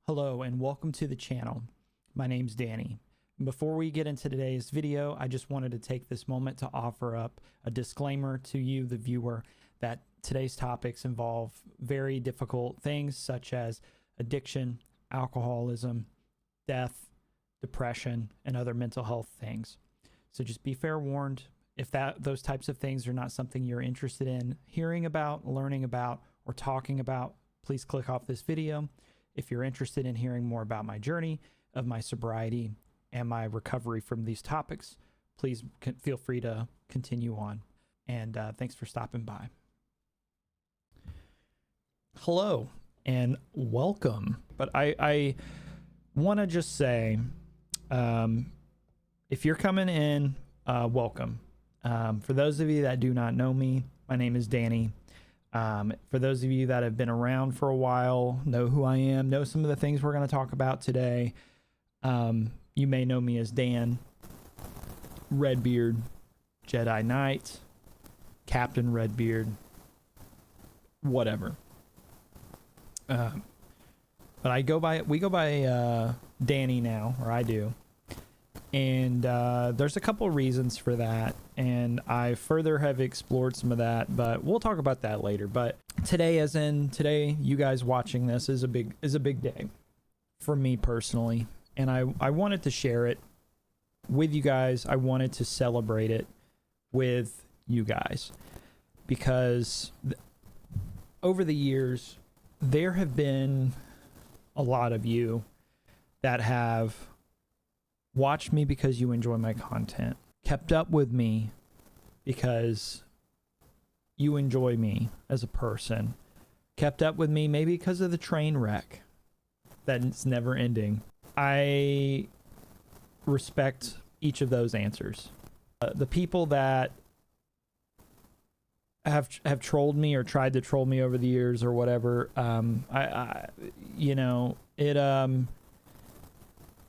Hello and welcome to the channel. My name's Danny. Before we get into today's video, I just wanted to take this moment to offer up a disclaimer to you, the viewer, that today's topics involve very difficult things such as addiction, alcoholism, death, depression, and other mental health things. So just be fair warned, if those types of things are not something you're interested in hearing about, learning about, or talking about, please click off this video. If you're interested in hearing more about my journey of my sobriety and my recovery from these topics, please feel free to continue on. And thanks for stopping by. Hello and welcome. But I want to just say, if you're coming in, welcome. For those of you that do not know me, my name is Danny. For those of you that have been around for a while, know who I am, know some of the things we're going to talk about today. You may know me as Dan, Redbeard, Jedi Knight, Captain Redbeard, whatever. But we go by Danny now, or I do. And there's a couple reasons for that, and I further have explored some of that, but we'll talk about that later. But today, you guys watching this is a big day for me personally, and I wanted to share it with you guys. I wanted to celebrate it with you guys because over the years there have been a lot of you that have watched me because you enjoy my content, kept up with me because you enjoy me as a person, kept up with me maybe because of the train wreck that's never ending. I respect each of those answers. The people that have trolled me or tried to troll me over the years or whatever,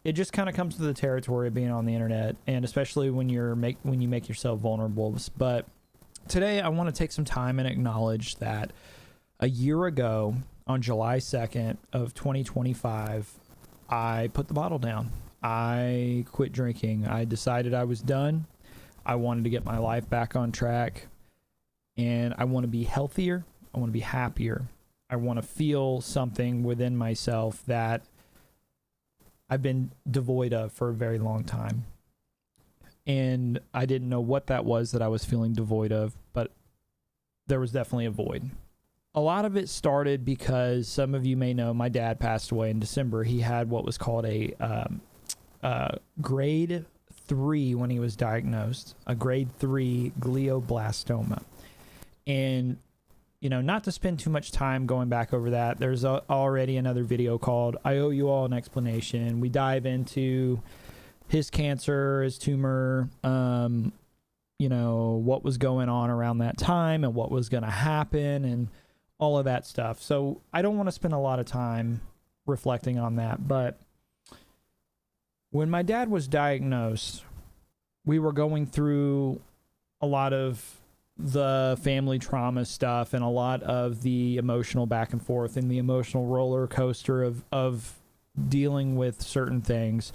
it just kind of comes to the territory of being on the internet, and especially when you make yourself vulnerable. But today I want to take some time and acknowledge that a year ago, on July 2nd of 2025, I put the bottle down. I quit drinking. I decided I was done. I wanted to get my life back on track, and I want to be healthier. I want to be happier. I want to feel something within myself that I've been devoid of for a very long time. And I didn't know what that was that I was feeling devoid of, but there was definitely a void. A lot of it started because some of you may know my dad passed away in December. He had what was called a grade 3 when he was diagnosed, a grade 3 glioblastoma. And not to spend too much time going back over that. There's already another video called I Owe You All an Explanation. We dive into his cancer, his tumor, what was going on around that time and what was going to happen and all of that stuff. So I don't want to spend a lot of time reflecting on that. But when my dad was diagnosed, we were going through a lot of the family trauma stuff and a lot of the emotional back and forth and the emotional roller coaster of dealing with certain things.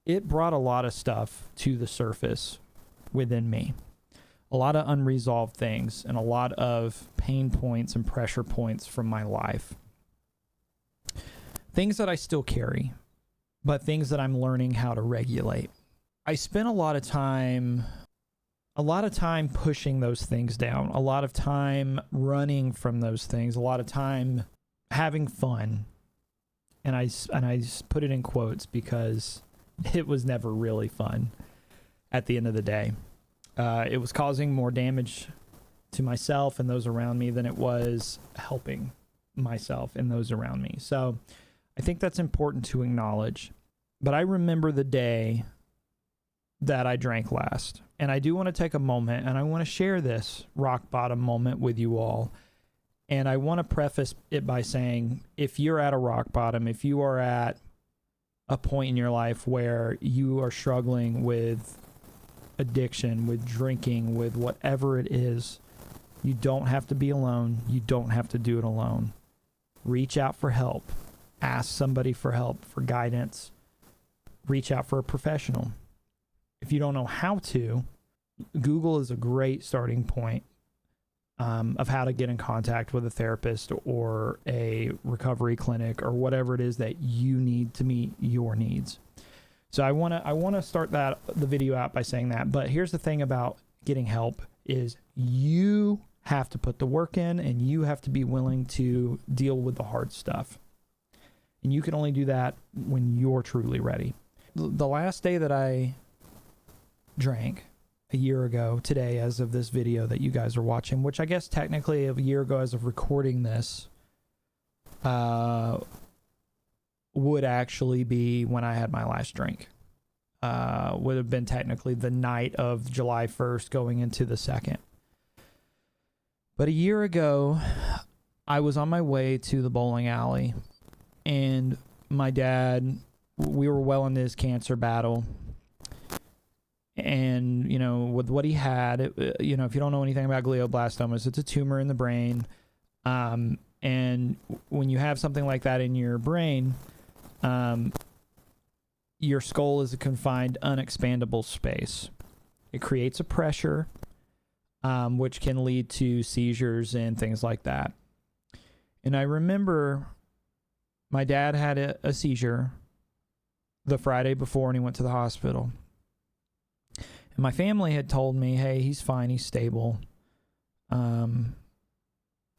It brought a lot of stuff to the surface within me, a lot of unresolved things and a lot of pain points and pressure points from my life, things that I still carry, but things that I'm learning how to regulate. I spent a lot of time pushing those things down, a lot of time running from those things, a lot of time having fun. And I put it in quotes because it was never really fun at the end of the day. It was causing more damage to myself and those around me than it was helping myself and those around me. So I think that's important to acknowledge. But I remember the day that I drank last. And I do want to take a moment and I want to share this rock bottom moment with you all. And I want to preface it by saying, if you're at a rock bottom, if you are at a point in your life where you are struggling with addiction, with drinking, with whatever it is, you don't have to be alone. You don't have to do it alone. Reach out for help. ask somebody for help, for guidance, reach out for a professional. If you don't know how to, Google is a great starting point of how to get in contact with a therapist or a recovery clinic or whatever it is that you need to meet your needs. So I want to start the video out by saying that. But here's the thing about getting help is you have to put the work in, and you have to be willing to deal with the hard stuff. And you can only do that when you're truly ready. The last day that I drank, a year ago today, as of this video that you guys are watching, which I guess technically a year ago as of recording this, would actually be when I had my last drink. Would have been technically the night of July 1st going into the 2nd. But a year ago, I was on my way to the bowling alley, and my dad, we were well into his cancer battle. And, you know, with what he had, you know, if you don't know anything about glioblastomas, it's a tumor in the brain. And when you have something like that in your brain, your skull is a confined, unexpandable space. It creates a pressure, which can lead to seizures and things like that. And I remember my dad had a seizure the Friday before, and he went to the hospital. And my family had told me, hey, he's fine, he's stable. You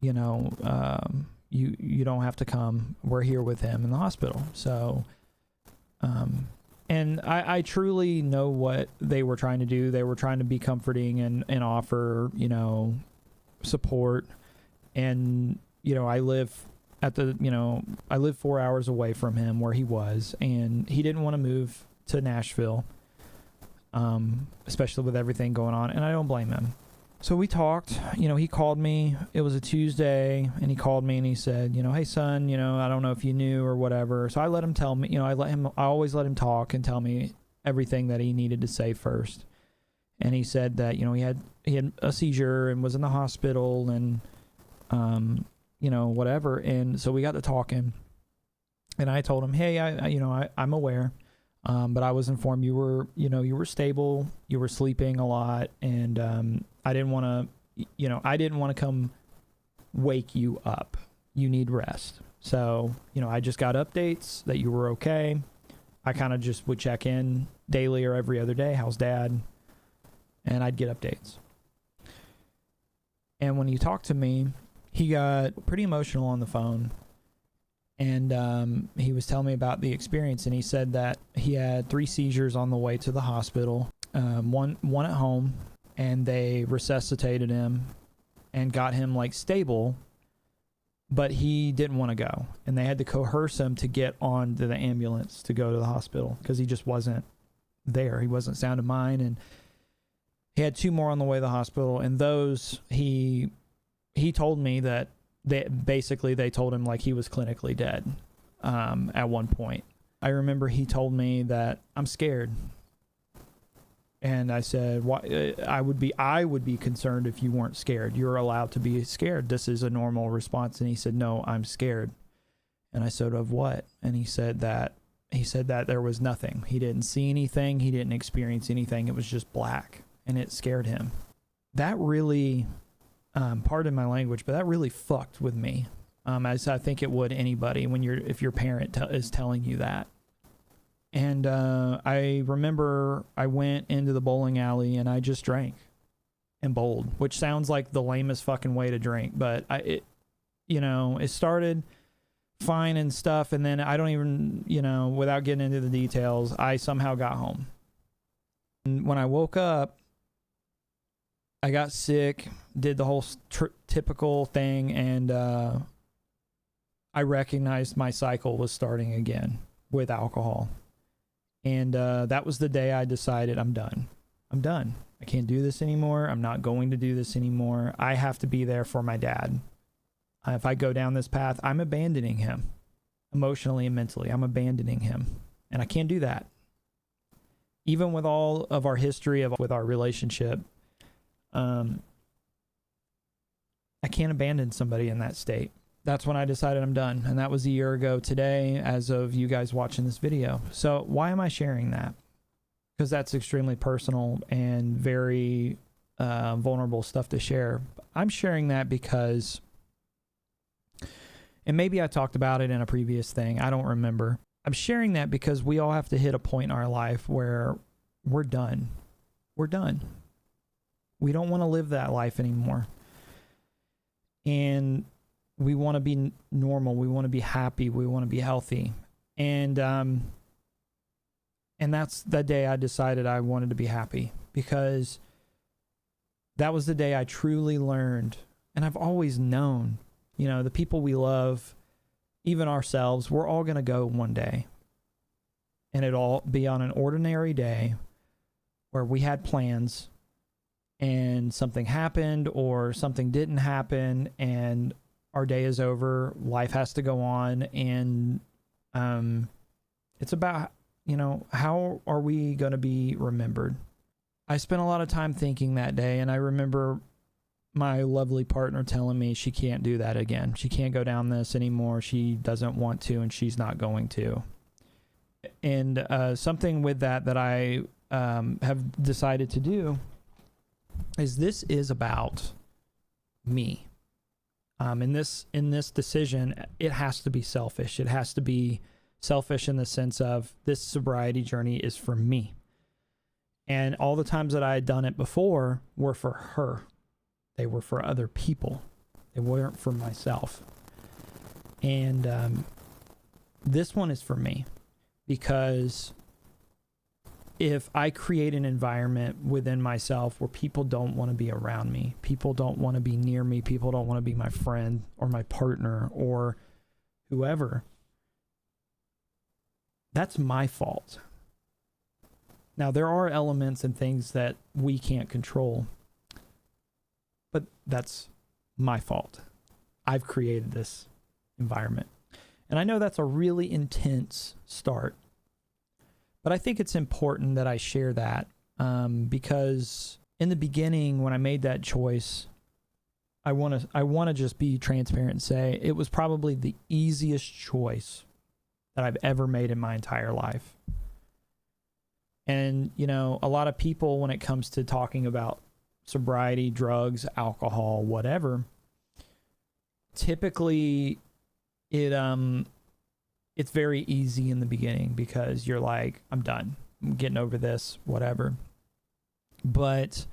don't have to come. We're here with him in the hospital. So, and I truly know what they were trying to do. They were trying to be comforting and offer, you know, support. And, you know, I live 4 hours away from him where he was, and he didn't want to move to Nashville. Especially with everything going on, and I don't blame him. So we talked, you know, he called me, it was a Tuesday, and he called me and he said, you know, hey son, you know, I don't know if you knew or whatever. So I let him tell me, you know, I always let him talk and tell me everything that he needed to say first. And he said that, you know, he had a seizure and was in the hospital and, you know, whatever. And so we got to talking, and I told him, hey, I'm aware. But I was informed you were stable, you were sleeping a lot, and I didn't want to come wake you up. You need rest. So, you know, I just got updates that you were okay. I kind of just would check in daily or every other day. How's dad? And I'd get updates. And when he talked to me, he got pretty emotional on the phone. And he was telling me about the experience, and he said that he had 3 seizures on the way to the hospital, one at home, and they resuscitated him and got him like stable, but he didn't want to go, and they had to coerce him to get on to the ambulance to go to the hospital because he just wasn't there. He wasn't sound of mind, and he had 2 more on the way to the hospital, and those he told me that they told him like he was clinically dead at one point. I remember he told me that I'm scared. And I said, "Why? I would be concerned if you weren't scared. You're allowed to be scared. This is a normal response." And he said, "No, I'm scared." And I said, "Of what?" And he said that there was nothing. He didn't see anything. He didn't experience anything. It was just black, and it scared him. That really, pardon my language, but that really fucked with me. As I think it would anybody if your parent is telling you that. And I remember I went into the bowling alley and I just drank and bowled, which sounds like the lamest fucking way to drink, but it started fine and stuff, and then I don't even, without getting into the details, I somehow got home. And when I woke up, I got sick, did the whole typical thing, and I recognized my cycle was starting again with alcohol. And that was the day I decided I'm done. I can't do this anymore. I'm not going to do this anymore. I have to be there for my dad. If I go down this path, I'm abandoning him. Emotionally and mentally, I'm abandoning him. And I can't do that. Even with all of our history with our relationship, I can't abandon somebody in that state. that's when I decided I'm done. And that was a year ago today, as of you guys watching this video. So why am I sharing that? Because that's extremely personal and very vulnerable stuff to share. I'm sharing that because, and maybe I talked about it in a previous thing, I don't remember. I'm sharing that because we all have to hit a point in our life where we're done. We're done. We don't want to live that life anymore. And we want to be normal. We want to be happy. We want to be healthy. And that's the day I decided I wanted to be happy, because that was the day I truly learned. And I've always known, you know, the people we love, even ourselves, we're all going to go one day. And it'll be on an ordinary day where we had plans and something happened or something didn't happen, and our day is over. Life has to go on. And it's about, you know, how are we going to be remembered? I spent a lot of time thinking that day, and I remember my lovely partner telling me she can't do that again. She can't go down this anymore. She doesn't want to, and she's not going to. And something with that I have decided to do is, this is about me. In this decision, it has to be selfish. It has to be selfish in the sense of, this sobriety journey is for me. And all the times that I had done it before were for her. They were for other people. They weren't for myself. And this one is for me, because if I create an environment within myself where people don't want to be around me, people don't want to be near me, people don't want to be my friend or my partner or whoever, that's my fault. Now, there are elements and things that we can't control, but that's my fault. I've created this environment. And I know that's a really intense start, but I think it's important that I share that because in the beginning, when I made that choice, I want to just be transparent and say it was probably the easiest choice that I've ever made in my entire life. And, you know, a lot of people, when it comes to talking about sobriety, drugs, alcohol, whatever, typically it's very easy in the beginning because you're like, I'm done. I'm getting over this, whatever. But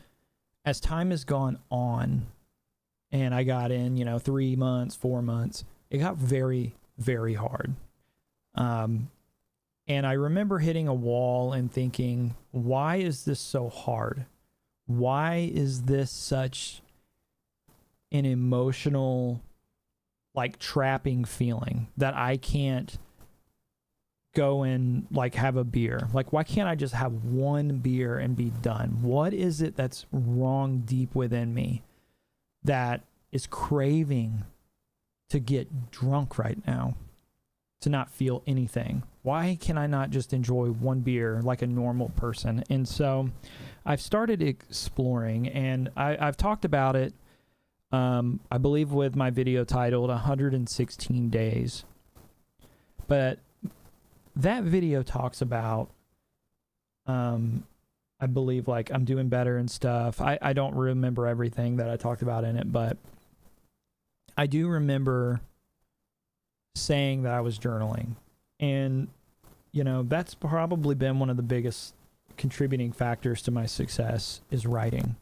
as time has gone on, and I got in, 3 months, 4 months, it got very, very hard. And I remember hitting a wall and thinking, why is this so hard? Why is this such an emotional, trapping feeling that I can't go and have a beer? Why can't I just have one beer and be done? What is it that's wrong deep within me that is craving to get drunk right now, to not feel anything? Why can I not just enjoy one beer like a normal person? And so I've started exploring, and I've talked about it, I believe with my video titled 116 Days. But that video talks about, I believe, I'm doing better and stuff. I don't remember everything that I talked about in it, but I do remember saying that I was journaling. And, that's probably been one of the biggest contributing factors to my success, is writing.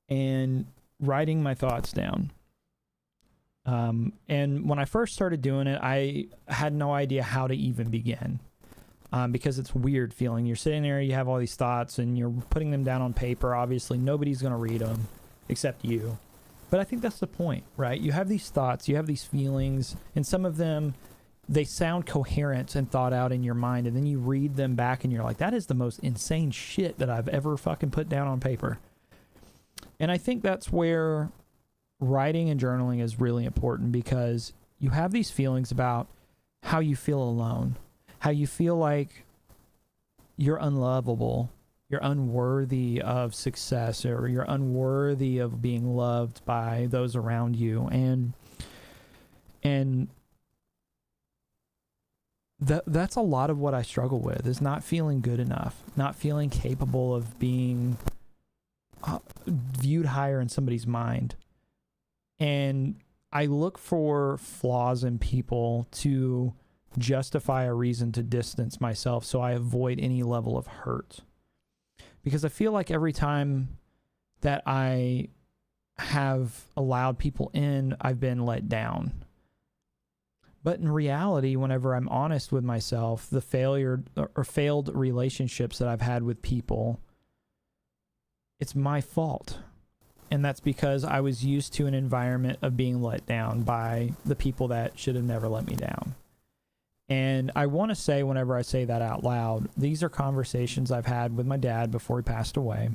And writing my thoughts down. And when I first started doing it, I had no idea how to even begin. Because it's a weird feeling. You're sitting there, you have all these thoughts, and you're putting them down on paper. Obviously, nobody's going to read them except you. But I think that's the point, right? You have these thoughts, you have these feelings, and some of them, they sound coherent and thought out in your mind, and then you read them back, and you're like, that is the most insane shit that I've ever fucking put down on paper. And I think that's where writing and journaling is really important, because you have these feelings about how you feel alone, how you feel like you're unlovable, you're unworthy of success, or you're unworthy of being loved by those around you. And And that's a lot of what I struggle with, is not feeling good enough, not feeling capable of being viewed higher in somebody's mind. And I look for flaws in people to justify a reason to distance myself so I avoid any level of hurt. Because I feel like every time that I have allowed people in, I've been let down. But in reality, whenever I'm honest with myself, the failed relationships that I've had with people, it's my fault. And that's because I was used to an environment of being let down by the people that should have never let me down. And I want to say, whenever I say that out loud, these are conversations I've had with my dad before he passed away.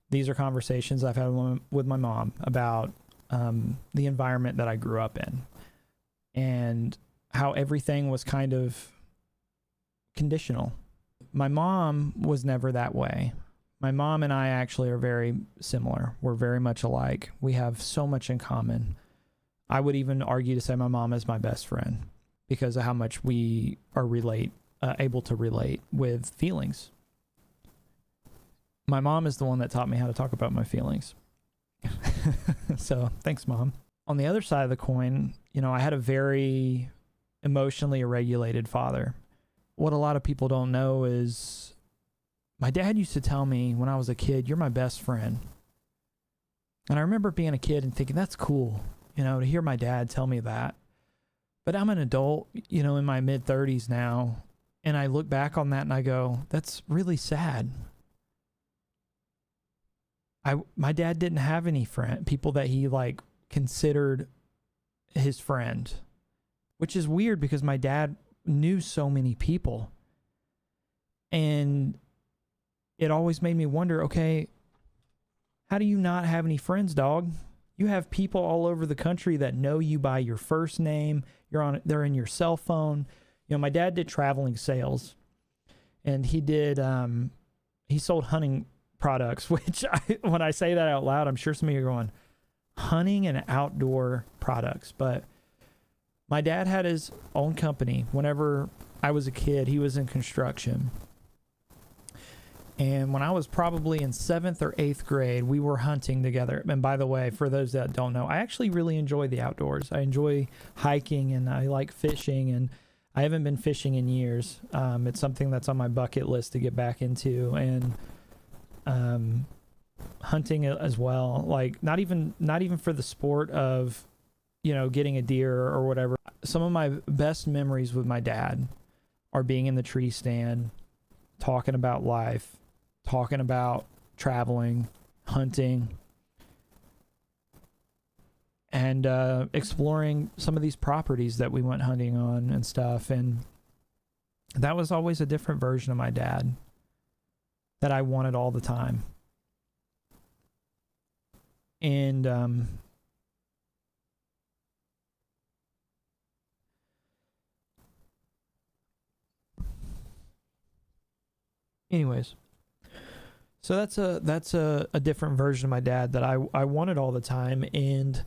These are conversations I've had with my mom about the environment that I grew up in, and how everything was kind of conditional. My mom was never that way. My mom and I actually are very similar. We're very much alike. We have so much in common. I would even argue to say my mom is my best friend because of how much we are able to relate with feelings. My mom is the one that taught me how to talk about my feelings. So thanks, Mom. On the other side of the coin, I had a very emotionally regulated father. What a lot of people don't know is my dad used to tell me when I was a kid, "You're my best friend." And I remember being a kid and thinking, that's cool, to hear my dad tell me that. But I'm an adult, in my mid-30s now, and I look back on that and I go, that's really sad. My dad didn't have any people that he considered his friend, which is weird because my dad knew so many people. And it always made me wonder, okay, how do you not have any friends, dog? You have people all over the country that know you by your first name. They're in your cell phone. My dad did traveling sales, and he sold hunting products, which when I say that out loud, I'm sure some of you are going, hunting and outdoor products. But my dad had his own company. Whenever I was a kid, he was in construction. And when I was probably in 7th or 8th grade, we were hunting together. And by the way, for those that don't know, I actually really enjoy the outdoors. I enjoy hiking and I like fishing, and I haven't been fishing in years. It's something that's on my bucket list to get back into, and hunting as well. Not even for the sport of, getting a deer or whatever. Some of my best memories with my dad are being in the tree stand, talking about life, talking about traveling, hunting, and exploring some of these properties that we went hunting on and stuff. And that was always a different version of my dad that I wanted all the time. And anyways, so that's a different version of my dad that I wanted all the time. And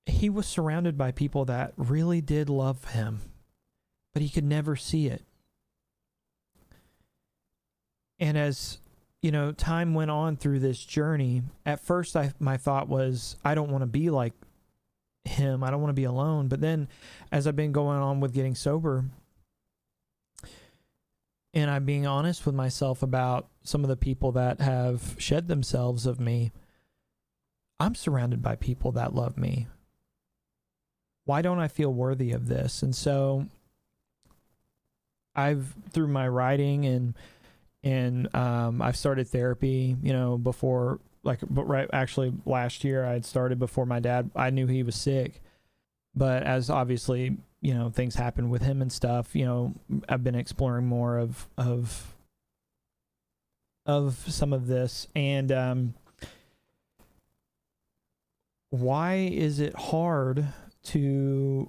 he was surrounded by people that really did love him, but he could never see it. And as time went on through this journey, at first my thought was, I don't want to be like him. I don't want to be alone. But then as I've been going on with getting sober, and I'm being honest with myself about some of the people that have shed themselves of me, I'm surrounded by people that love me. Why don't I feel worthy of this? And so through my writing and I've started therapy, before, actually last year I had started before my dad. I knew he was sick, but as obviously, things happen with him and stuff, I've been exploring more of some of this. And why is it hard to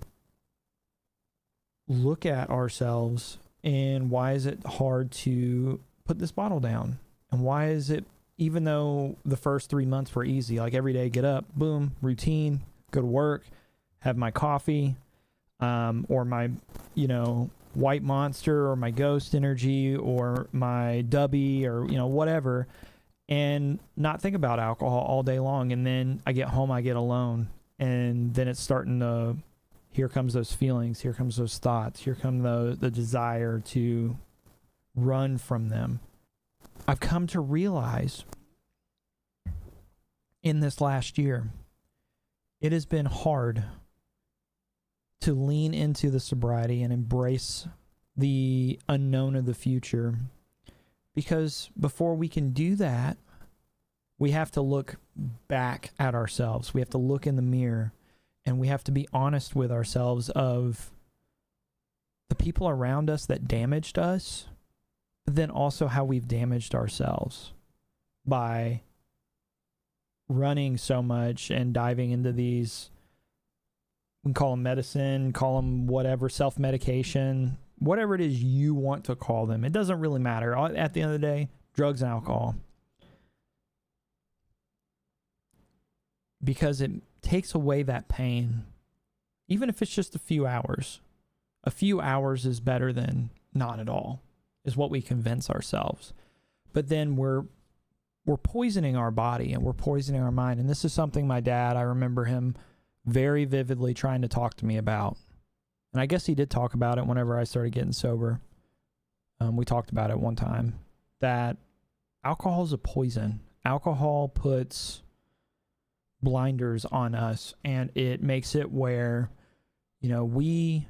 look at ourselves, and why is it hard to put this bottle down? And why is it even though the first 3 months were easy, like every day, get up, boom, routine, go to work, have my coffee, or my, White Monster or my Ghost Energy or my Dubby or, whatever, and not think about alcohol all day long. And then I get home, I get alone, and then it's starting to, here comes those feelings, here comes those thoughts, here come the desire to run from them. I've come to realize in this last year, it has been hard to lean into the sobriety and embrace the unknown of the future, because before we can do that, we have to look back at ourselves. We have to look in the mirror, and we have to be honest with ourselves of the people around us that damaged us, but then also how we've damaged ourselves by running so much and diving into these, we can call them medicine, call them whatever, self-medication, whatever it is you want to call them. It doesn't really matter. At the end of the day, drugs and alcohol. Because it takes away that pain, even if it's just a few hours. A few hours is better than not at all, is what we convince ourselves. But then we're poisoning our body and we're poisoning our mind. And this is something my dad, I remember him very vividly trying to talk to me about. And I guess he did talk about it whenever I started getting sober. We talked about it one time, that alcohol is a poison. Alcohol puts blinders on us, and it makes it where, we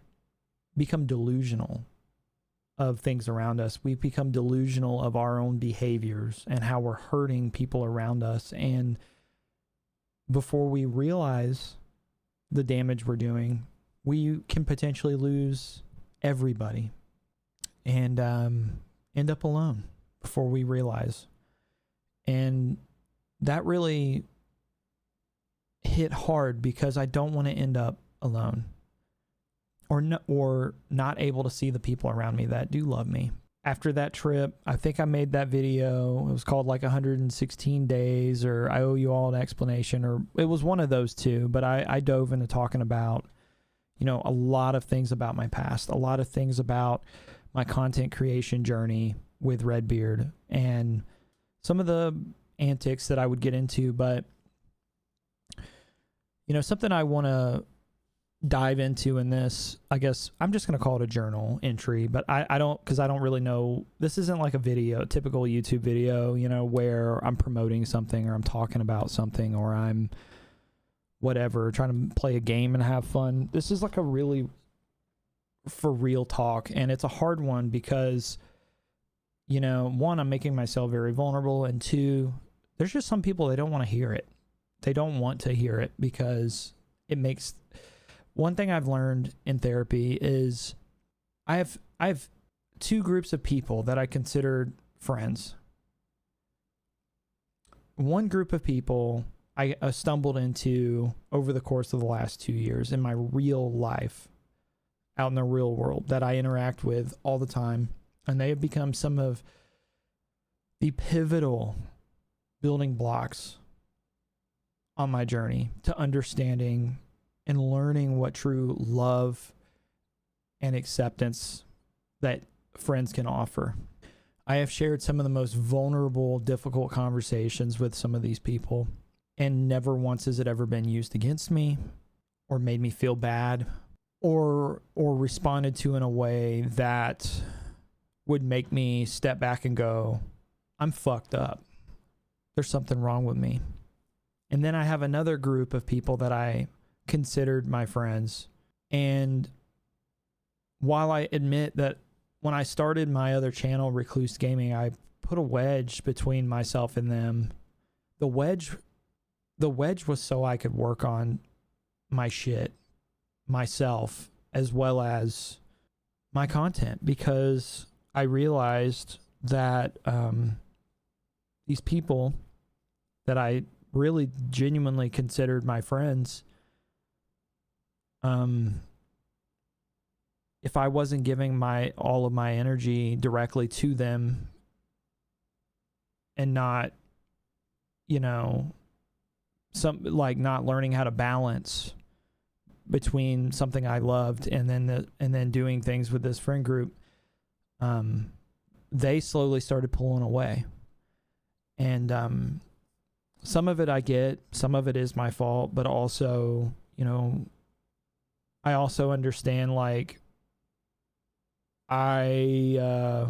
become delusional of things around us. We become delusional of our own behaviors and how we're hurting people around us. And before we realize the damage we're doing, we can potentially lose everybody and end up alone before we realize. And that really hit hard, because I don't want to end up alone or not able to see the people around me that do love me. After that trip, I think I made that video. It was called like 116 days, or I owe you all an explanation, or it was one of those two. But I dove into talking about, a lot of things about my past, a lot of things about my content creation journey with Redbeard, and some of the antics that I would get into. But, something I want to dive into in this, I guess I'm just going to call it a journal entry, but I don't, because I don't really know, this isn't like a video, a typical YouTube video, where I'm promoting something or I'm talking about something or I'm whatever, trying to play a game and have fun. This is like a really for real talk, and it's a hard one because, one, I'm making myself very vulnerable, and two, there's just some people, they don't want to hear it. They don't want to hear it because it makes... One thing I've learned in therapy is I have two groups of people that I considered friends. One group of people I stumbled into over the course of the last 2 years in my real life, out in the real world, that I interact with all the time, and they have become some of the pivotal building blocks on my journey to understanding and learning what true love and acceptance that friends can offer. I have shared some of the most vulnerable, difficult conversations with some of these people, and never once has it ever been used against me or made me feel bad or responded to in a way that would make me step back and go, I'm fucked up. There's something wrong with me. And then I have another group of people that I considered my friends. And while I admit that when I started my other channel, Recluse Gaming, I put a wedge between myself and them. The wedge was so I could work on my shit myself as well as my content, because I realized that these people that I really genuinely considered my friends, if I wasn't giving all of my energy directly to them and not you know, some like not learning how to balance between something I loved and then doing things with this friend group, they slowly started pulling away. And some of it I get, some of it is my fault, but also, you know, I also understand, like, I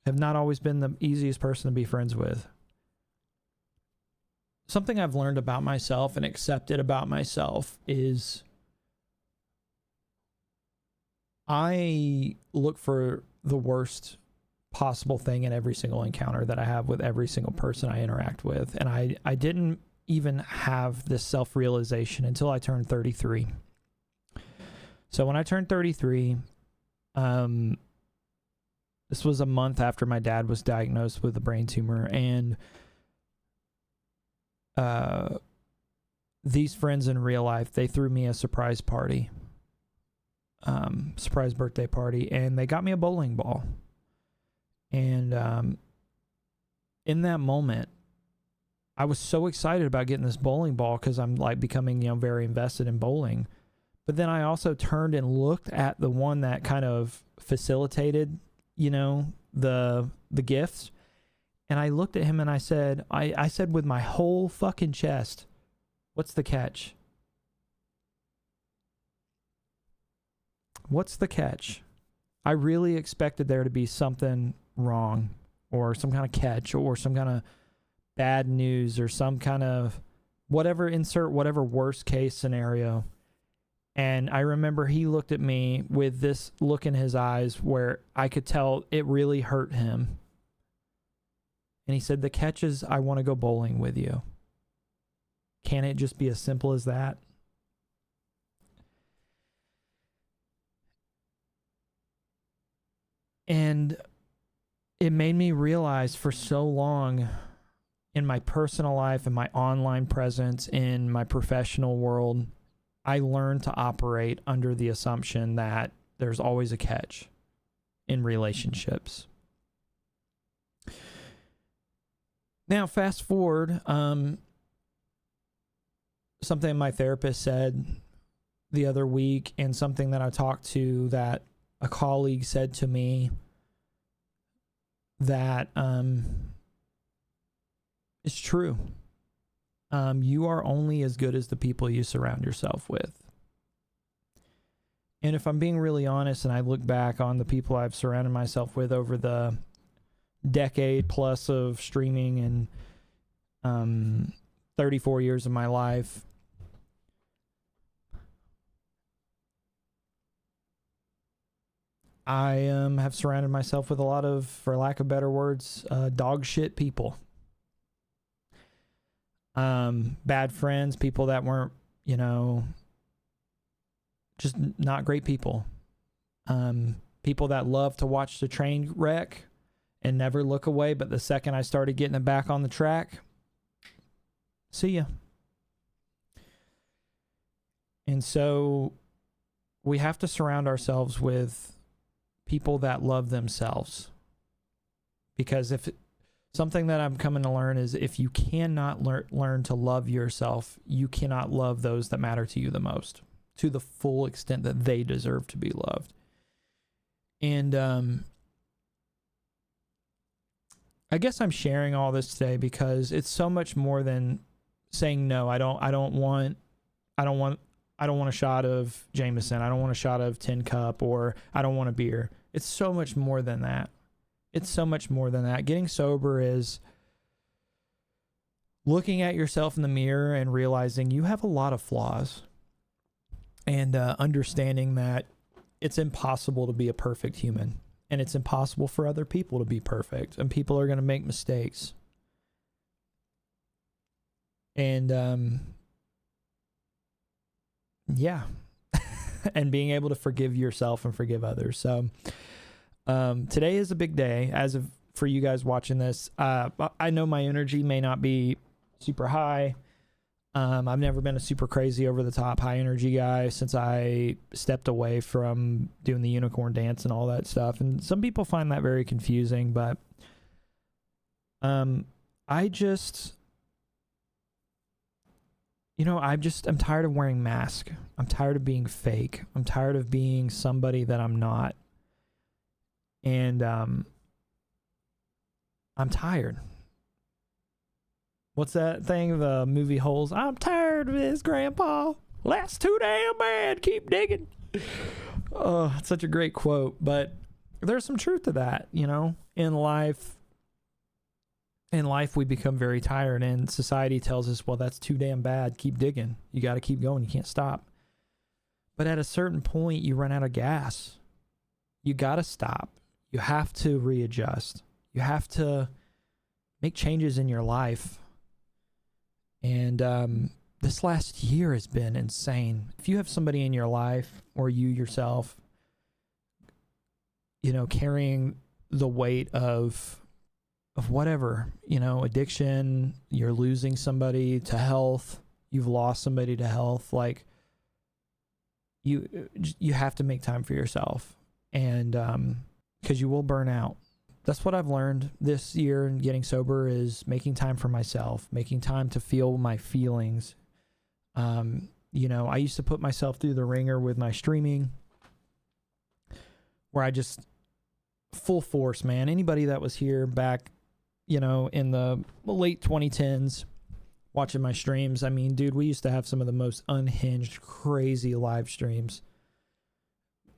have not always been the easiest person to be friends with. Something I've learned about myself and accepted about myself is I look for the worst possible thing in every single encounter that I have with every single person I interact with. And I didn't even have this self-realization until I turned 33. So when I turned 33, this was a month after my dad was diagnosed with a brain tumor, and these friends in real life, they threw me a surprise party, surprise birthday party, and they got me a bowling ball. And in that moment, I was so excited about getting this bowling ball because I'm like becoming, you know, very invested in bowling. But then I also turned and looked at the one that kind of facilitated, you know, the gifts. And I looked at him and I said with my whole fucking chest, "What's the catch? What's the catch?" I really expected there to be something wrong, or some kind of catch, or some kind of bad news, or some kind of whatever, insert whatever worst case scenario. And I remember he looked at me with this look in his eyes where I could tell it really hurt him. And he said, "The catch is I want to go bowling with you. Can it just be as simple as that?" And it made me realize for so long in my personal life, in my online presence, in my professional world, I learned to operate under the assumption that there's always a catch in relationships. Now, fast forward, something my therapist said the other week, and something that I talked to that a colleague said to me that is true. You are only as good as the people you surround yourself with. And if I'm being really honest, and I look back on the people I've surrounded myself with over the decade plus of streaming and 34 years of my life, I have surrounded myself with a lot of, for lack of better words, dog shit people. Bad friends, people that weren't, you know, just not great people. People that love to watch the train wreck and never look away, but the second I started getting it back on the track, see ya. And so we have to surround ourselves with people that love themselves. Because if something that I'm coming to learn is, if you cannot learn to love yourself, you cannot love those that matter to you the most, to the full extent that they deserve to be loved. And I guess I'm sharing all this today because it's so much more than saying no. I don't want a shot of Jameson. I don't want a shot of Tin Cup, or I don't want a beer. It's so much more than that. It's so much more than that. Getting sober is looking at yourself in the mirror and realizing you have a lot of flaws, and understanding that it's impossible to be a perfect human, and it's impossible for other people to be perfect, and people are going to make mistakes. And yeah. And being able to forgive yourself and forgive others. So today is a big day for you guys watching this. I know my energy may not be super high. I've never been a super crazy over the top high energy guy since I stepped away from doing the unicorn dance and all that stuff. And some people find that very confusing, but I just I'm tired of wearing masks. I'm tired of being fake. I'm tired of being somebody that I'm not. And I'm tired. What's that thing? The movie Holes. I'm tired of this, Grandpa. Well, that's too damn bad. Keep digging. Oh, it's such a great quote. But there's some truth to that, in life. In life, we become very tired, and society tells us, well, that's too damn bad. Keep digging. You got to keep going. You can't stop. But at a certain point, you run out of gas. You got to stop. You have to readjust. You have to make changes in your life. And this last year has been insane. If you have somebody in your life, or you yourself, carrying the weight of whatever, addiction, you're losing somebody to health, you've lost somebody to health, like you have to make time for yourself, and because you will burn out. That's what I've learned this year in getting sober, is making time for myself, making time to feel my feelings. I used to put myself through the ringer with my streaming, where I just full force, man. Anybody that was here back in the late 2010s watching my streams, I mean, dude, we used to have some of the most unhinged, crazy live streams.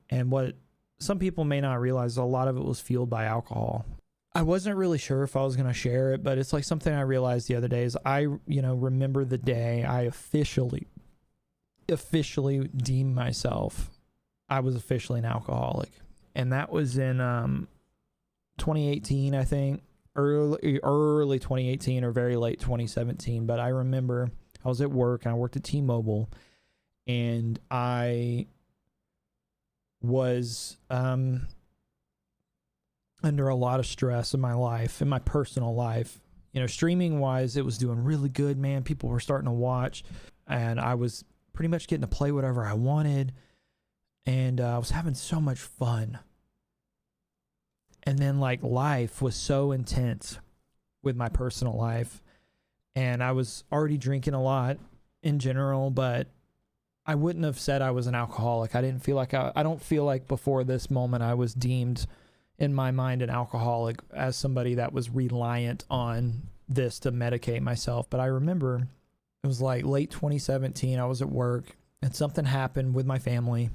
And what some people may not realize, a lot of it was fueled by alcohol. I wasn't really sure if I was going to share it, but it's like something I realized the other day is I remember the day I officially deemed myself, I was officially an alcoholic. And that was in 2018, I think. Early 2018 or very late 2017. But I remember I was at work, and I worked at T-Mobile, and I was under a lot of stress in my life, in my personal life. Streaming wise, it was doing really good, man. People were starting to watch, and I was pretty much getting to play whatever I wanted, and I was having so much fun. And then life was so intense with my personal life, and I was already drinking a lot in general, but I wouldn't have said I was an alcoholic. I didn't feel like I don't feel like before this moment I was deemed in my mind an alcoholic as somebody that was reliant on this to medicate myself. But I remember it was late 2017. I was at work, and something happened with my family.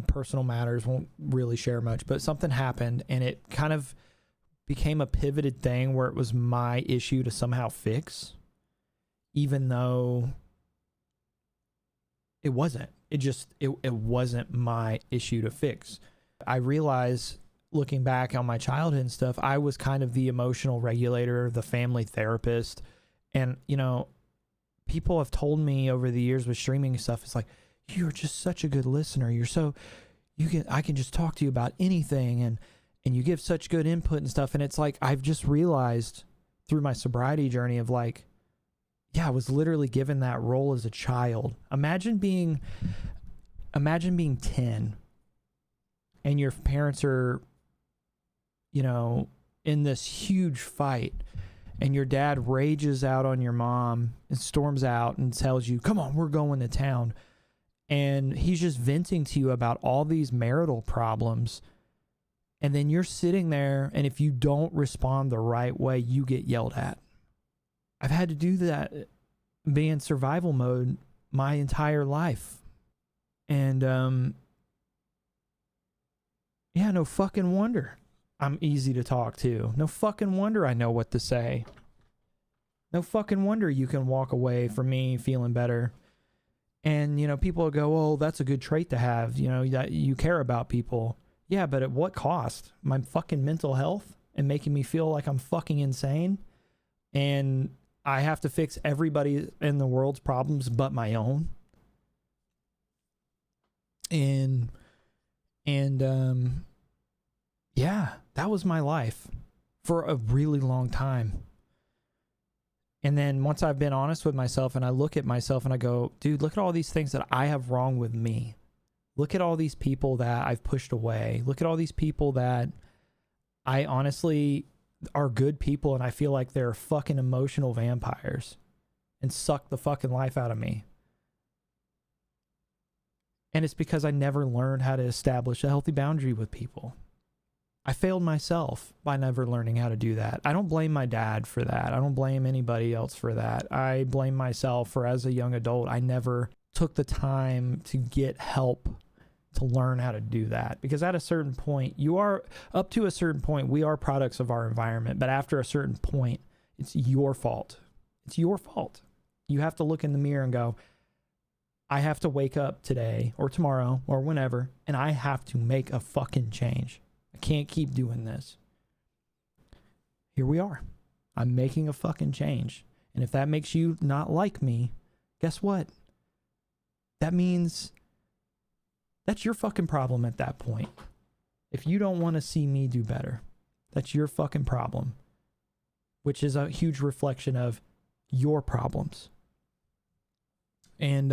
Personal matters, won't really share much, but something happened, and it kind of became a pivoted thing where it was my issue to somehow fix, even though it wasn't. It wasn't my issue to fix. I realized, looking back on my childhood and stuff, I was kind of the emotional regulator, the family therapist. And, people have told me over the years with streaming stuff, it's like, you're just such a good listener. I can just talk to you about anything, and you give such good input and stuff. And it's like, I've just realized through my sobriety journey of I was literally given that role as a child. Imagine being 10 and your parents are, in this huge fight, and your dad rages out on your mom and storms out and tells you, come on, we're going to town. And he's just venting to you about all these marital problems. And then you're sitting there, and if you don't respond the right way, you get yelled at. I've had to do that, be in survival mode my entire life. And, no fucking wonder I'm easy to talk to. No fucking wonder I know what to say. No fucking wonder you can walk away from me feeling better. And, people will go, oh, that's a good trait to have, that you care about people. Yeah, but at what cost? My fucking mental health and making me feel like I'm fucking insane. And I have to fix everybody in the world's problems but my own. And that was my life for a really long time. And then once I've been honest with myself, and I look at myself and I go, dude, look at all these things that I have wrong with me. Look at all these people that I've pushed away. Look at all these people that I honestly are good people, and I feel like they're fucking emotional vampires. and suck the fucking life out of me. And it's because I never learned how to establish a healthy boundary with people. I failed myself by never learning how to do that. I don't blame my dad for that. I don't blame anybody else for that. I blame myself for, as a young adult, I never took the time to get help to learn how to do that. Because at a certain point, up to a certain point, we are products of our environment. But after a certain point, it's your fault. It's your fault. You have to look in the mirror and go, I have to wake up today or tomorrow or whenever, and I have to make a fucking change. I can't keep doing this. Here we are. I'm making a fucking change. And if that makes you not like me, guess what? That means that's your fucking problem at that point. If you don't want to see me do better, that's your fucking problem, which is a huge reflection of your problems. And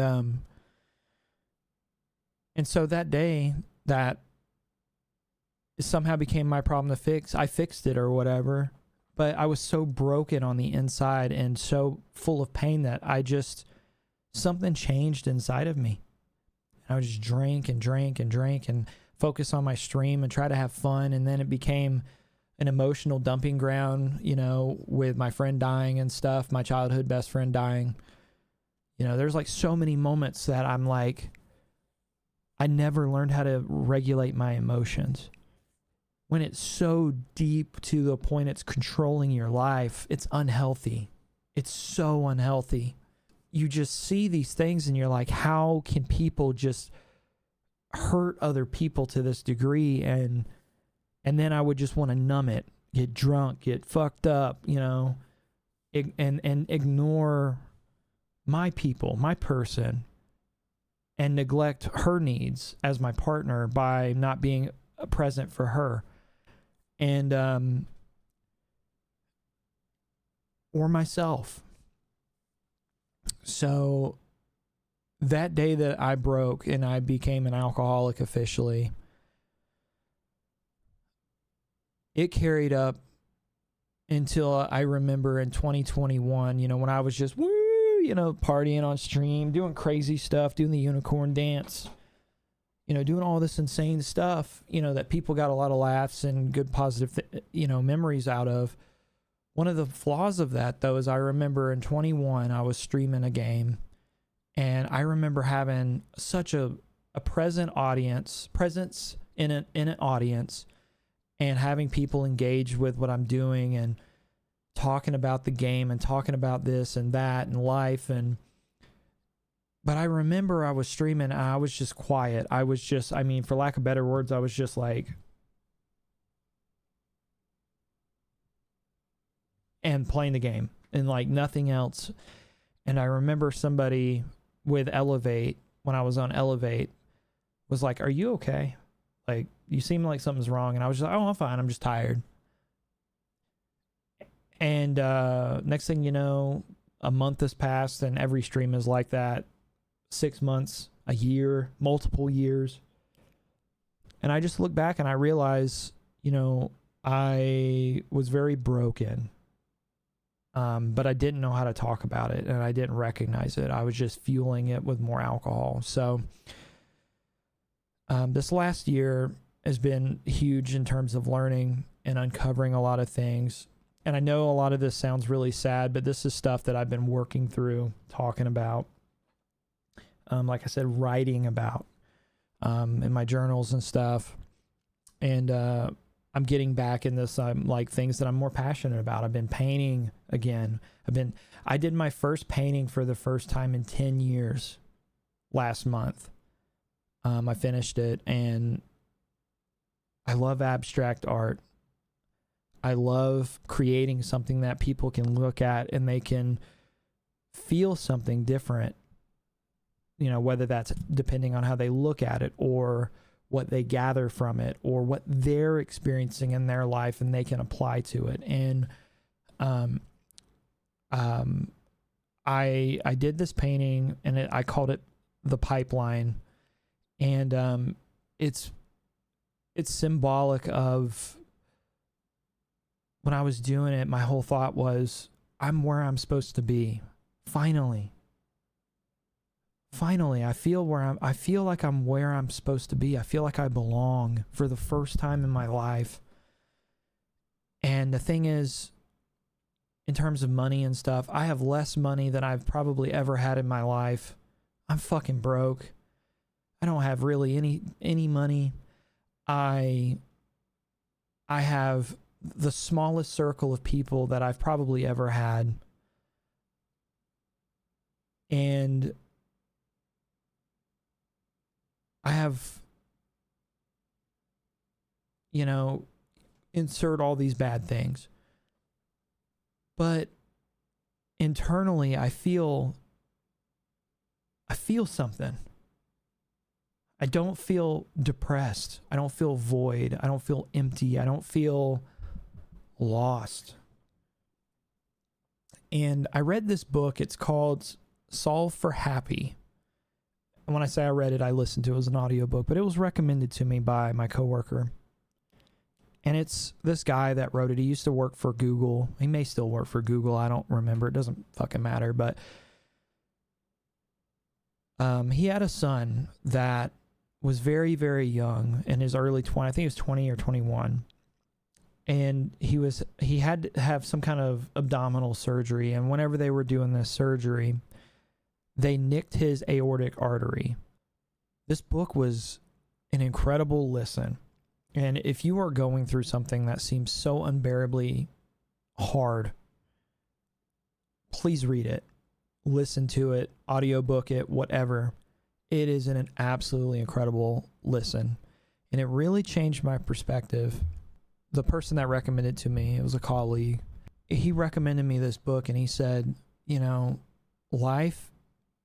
so that day that somehow became my problem to fix, I fixed it or whatever, but I was so broken on the inside and so full of pain that something changed inside of me. I would just drink and focus on my stream and try to have fun, and then it became an emotional dumping ground, with my friend dying and stuff, my childhood best friend dying. There's like so many moments that I'm like, I never learned how to regulate my emotions. When it's so deep to the point it's controlling your life, it's unhealthy. It's so unhealthy. You just see these things and you're like, how can people just hurt other people to this degree? And then I would just want to numb it, get drunk, get fucked up, and ignore my people, my person, and neglect her needs as my partner by not being present for her. And, or myself. So that day that I broke and I became an alcoholic officially, it carried up until I remember in 2021, when I was just partying on stream, doing crazy stuff, doing the unicorn dance, doing all this insane stuff, that people got a lot of laughs and good positive, memories out of. One of the flaws of that, though, is I remember in 21, I was streaming a game, and I remember having such a presence in an audience, and having people engage with what I'm doing and talking about the game and talking about this and that and life. But I remember I was streaming and I was just quiet. I was just, for lack of better words, I was just like, and playing the game and like nothing else. And I remember somebody with Elevate, when I was on Elevate, was like, are you okay? Like, you seem like something's wrong. And I was just like, oh, I'm fine. I'm just tired. And next thing you know, a month has passed and every stream is like that. 6 months, a year, multiple years. And I just look back and I realize, I was very broken. But I didn't know how to talk about it and I didn't recognize it. I was just fueling it with more alcohol. So this last year has been huge in terms of learning and uncovering a lot of things. And I know a lot of this sounds really sad, but this is stuff that I've been working through, talking about. Like I said, writing about in my journals and stuff. And I'm getting back in this like things that I'm more passionate about. I've been painting again. I did my first painting for the first time in 10 years last month. I finished it, and I love abstract art. I love creating something that people can look at and they can feel something different. Whether that's depending on how they look at it or what they gather from it or what they're experiencing in their life and they can apply to it. And I did this painting and I called it The Pipeline. And it's symbolic of when I was doing it, my whole thought was, I'm where I'm supposed to be. Finally, I feel like I'm where I'm supposed to be. I feel like I belong for the first time in my life. And the thing is, in terms of money and stuff, I have less money than I've probably ever had in my life. I'm fucking broke. I don't have really any money. I have the smallest circle of people that I've probably ever had. And I have, insert all these bad things. But internally, I feel something. I don't feel depressed. I don't feel void. I don't feel empty. I don't feel lost. And I read this book. It's called Solve for Happy. And when I say I read it, I listened to it as an audiobook, but it was recommended to me by my coworker. And it's this guy that wrote it. He used to work for Google. He may still work for Google. I don't remember. It doesn't fucking matter. But he had a son that was very, very young, in his early 20s. I think he was 20 or 21. And he had to have some kind of abdominal surgery. And whenever they were doing this surgery, they nicked his aortic artery. This book was an incredible listen. And if you are going through something that seems so unbearably hard, please read it, listen to it, audiobook it, whatever. It is an absolutely incredible listen. And it really changed my perspective. The person that recommended it to me, it was a colleague, he recommended me this book, and he said, life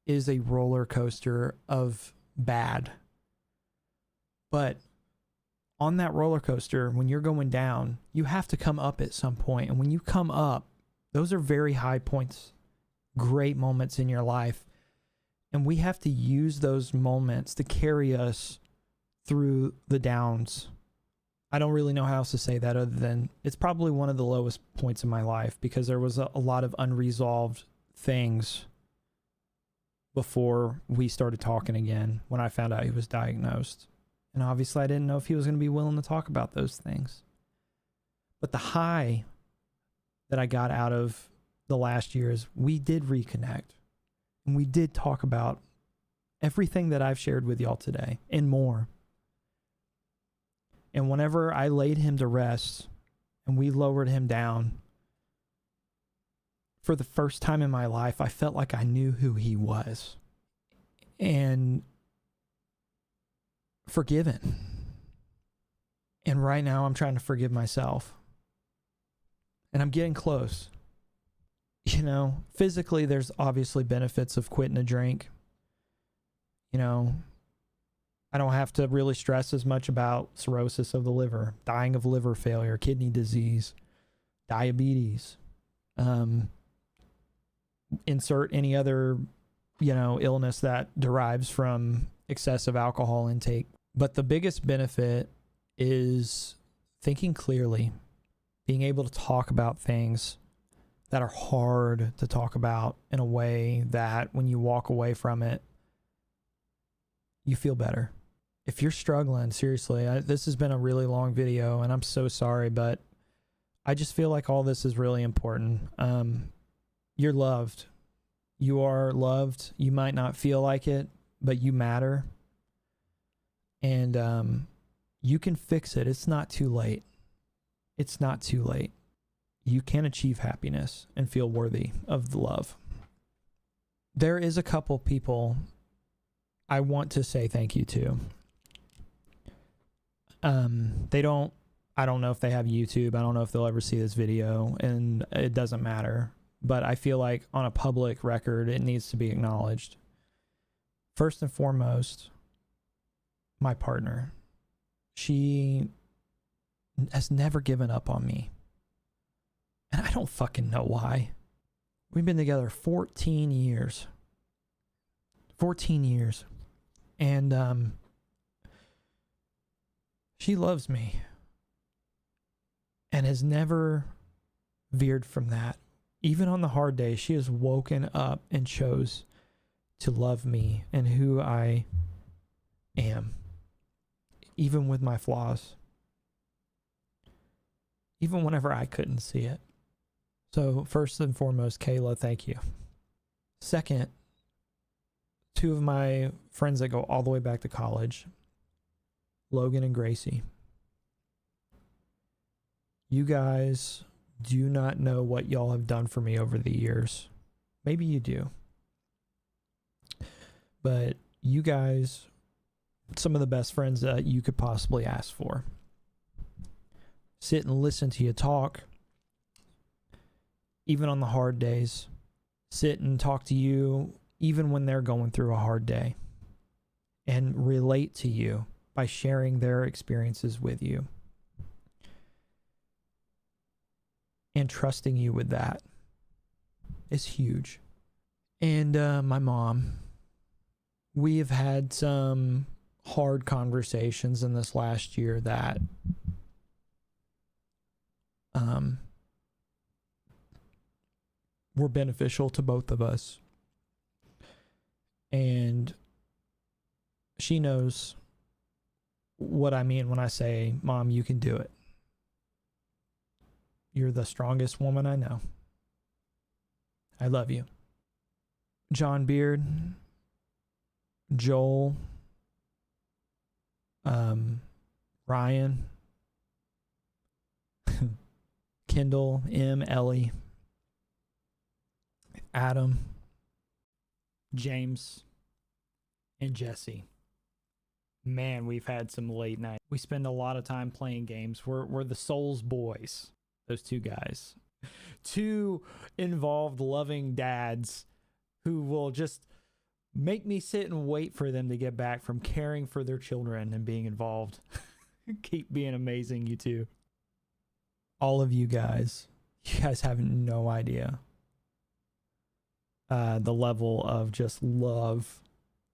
is a roller coaster of bad. But on that roller coaster, when you're going down, you have to come up at some point. And when you come up, those are very high points, great moments in your life. And we have to use those moments to carry us through the downs. I don't really know how else to say that other than it's probably one of the lowest points in my life, because there was a lot of unresolved things before we started talking again when I found out he was diagnosed. And obviously I didn't know if he was going to be willing to talk about those things. But the high that I got out of the last year is we did reconnect. And we did talk about everything that I've shared with y'all today and more. And whenever I laid him to rest and we lowered him down, for the first time in my life, I felt like I knew who he was. And forgiven. And right now I'm trying to forgive myself. And I'm getting close. Physically, there's obviously benefits of quitting a drink. I don't have to really stress as much about cirrhosis of the liver, dying of liver failure, kidney disease, diabetes, insert any other, illness that derives from excessive alcohol intake. But the biggest benefit is thinking clearly, being able to talk about things that are hard to talk about in a way that when you walk away from it, you feel better. If you're struggling, seriously, this has been a really long video and I'm so sorry, but I just feel like all this is really important. You're loved. You are loved. You might not feel like it, but you matter. And you can fix it. It's not too late. It's not too late. You can achieve happiness and feel worthy of the love. There is a couple people I want to say thank you to. I don't know if they have YouTube. I don't know if they'll ever see this video, and it doesn't matter. But I feel like on a public record, it needs to be acknowledged. First and foremost, my partner. She has never given up on me. And I don't fucking know why. We've been together 14 years. 14 years. And she loves me. And has never veered from that Even on the hard days, she has woken up and chose to love me and who I am, even with my flaws, even whenever I couldn't see it. So first and foremost, Kayla, thank you. Second, two of my friends that go all the way back to college, Logan and Gracie. You guys do not know what y'all have done for me over the years. Maybe you do. But you guys, some of the best friends that you could possibly ask for. Sit and listen to you talk, even on the hard days. Sit and talk to you even when they're going through a hard day, and relate to you by sharing their experiences with you and trusting you with that is huge. And my mom, we have had some hard conversations in this last year that were beneficial to both of us. And she knows what I mean when I say, Mom, you can do it. You're the strongest woman I know. I love you. John Beard, Joel, Ryan, Kendall, Ellie, Adam, James, and Jesse. Man, we've had some late night. We spend a lot of time playing games. We're the Souls boys. Those two guys. Two involved, loving dads who will just make me sit and wait for them to get back from caring for their children and being involved. Keep being amazing, you two. All of you guys have no idea the level of just love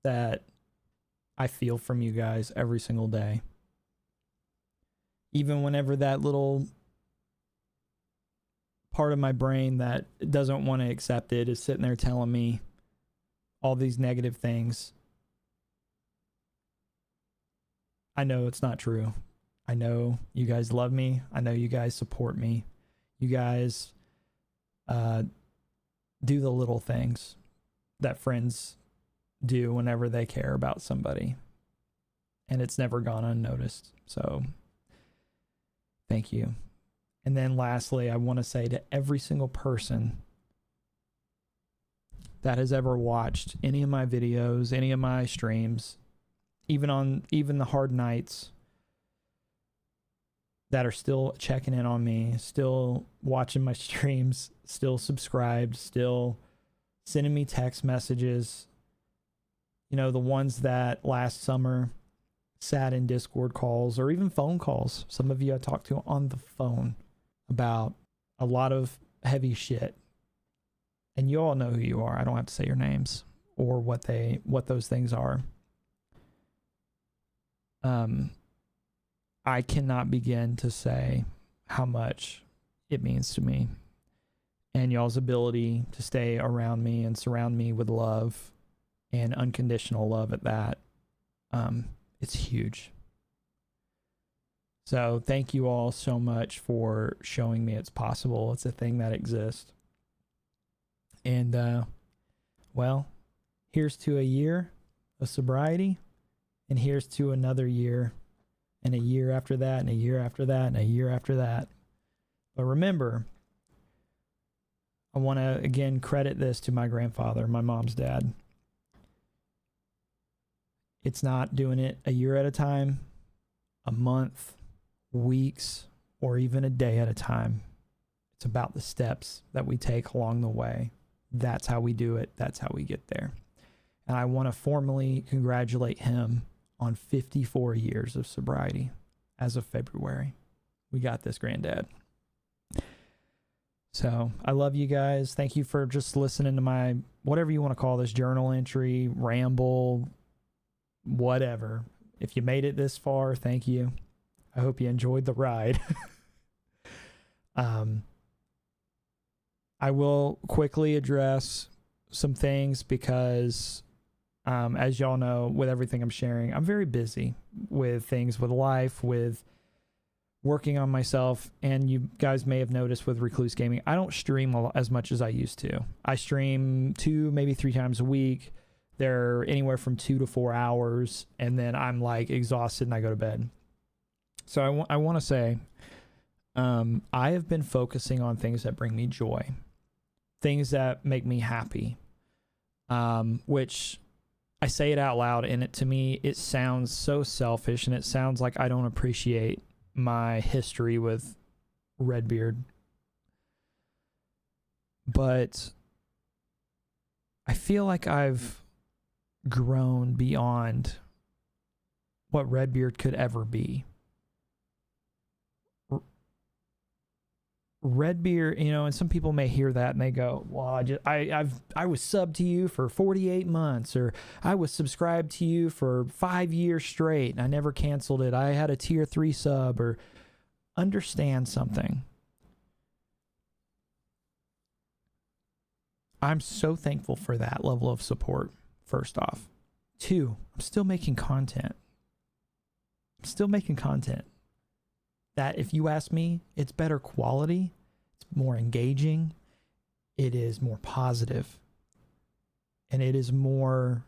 that I feel from you guys every single day. Even whenever that little part of my brain that doesn't want to accept it is sitting there telling me all these negative things, I know it's not true. I know you guys love me. I know you guys support me. You guys do the little things that friends do whenever they care about somebody. And it's never gone unnoticed. So thank you. And then lastly, I want to say to every single person that has ever watched any of my videos, any of my streams, even the hard nights, that are still checking in on me, still watching my streams, still subscribed, still sending me text messages. You know, the ones that last summer sat in Discord calls or even phone calls. Some of you I talked to on the phone about a lot of heavy shit. And you all know who you are. I don't have to say your names or what those things are. I cannot begin to say how much it means to me, and y'all's ability to stay around me and surround me with love and unconditional love at that. It's huge. So thank you all so much for showing me it's possible. It's a thing that exists. And, well, here's to a year of sobriety, and here's to another year, and a year after that, and a year after that, and a year after that. But remember, I want to again credit this to my grandfather, my mom's dad. It's not doing it a year at a time, a month, weeks, or even a day at a time. It's about the steps that we take along the way. That's how we do it. That's how we get there. And I want to formally congratulate him on 54 years of sobriety as of February. We got this, Granddad. So I love you guys. Thank you for just listening to my, whatever you want to call this, journal entry, ramble, whatever. If you made it this far, thank you. I hope you enjoyed the ride. I I will quickly address some things because, as y'all know, with everything I'm sharing, I'm very busy with things, with life, with working on myself. And you guys may have noticed with Recluse Gaming, I don't stream as much as I used to. I stream 2, maybe 3 times a week. They're anywhere from 2 to 4 hours, and then I'm like exhausted and I go to bed. So I want to say, I have been focusing on things that bring me joy, things that make me happy, which I say it out loud, and to me, it sounds so selfish, and it sounds like I don't appreciate my history with Redbeard. But I feel like I've grown beyond what Redbeard could ever be. Redbeard, and some people may hear that and they go, well, I was subbed to you for 48 months, or I was subscribed to you for 5 years straight and I never canceled it. I had a tier 3 sub. Or understand something. I'm so thankful for that level of support, first off. 2, I'm still making content. That, if you ask me, it's better quality, it's more engaging, it is more positive, and it is more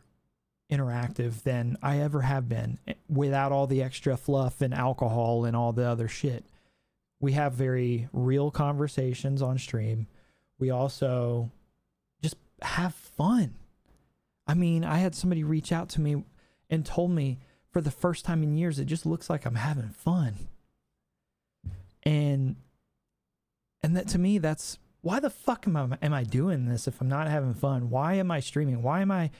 interactive than I ever have been, without all the extra fluff and alcohol and all the other shit. We have very real conversations on stream. We also just have fun. I mean, I had somebody reach out to me and told me for the first time in years, it just looks like I'm having fun. And that, to me, that's why the fuck am I doing this if I'm not having fun? Why am I streaming? Why am I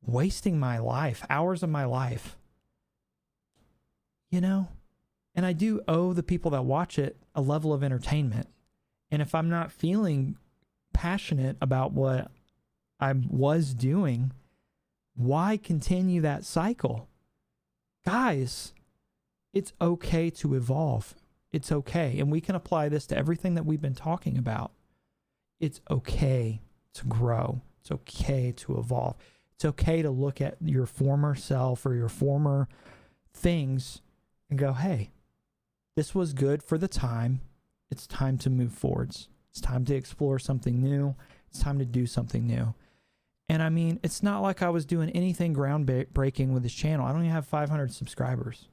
wasting my life, hours of my life? And I do owe the people that watch it a level of entertainment. And if I'm not feeling passionate about what I was doing, why continue that cycle? Guys, it's okay to evolve. It's okay. And we can apply this to everything that we've been talking about. It's okay to grow. It's okay to evolve. It's okay to look at your former self or your former things and go, hey, this was good for the time. It's time to move forwards. It's time to explore something new. It's time to do something new. And I mean, it's not like I was doing anything groundbreaking with this channel. I don't even have 500 subscribers.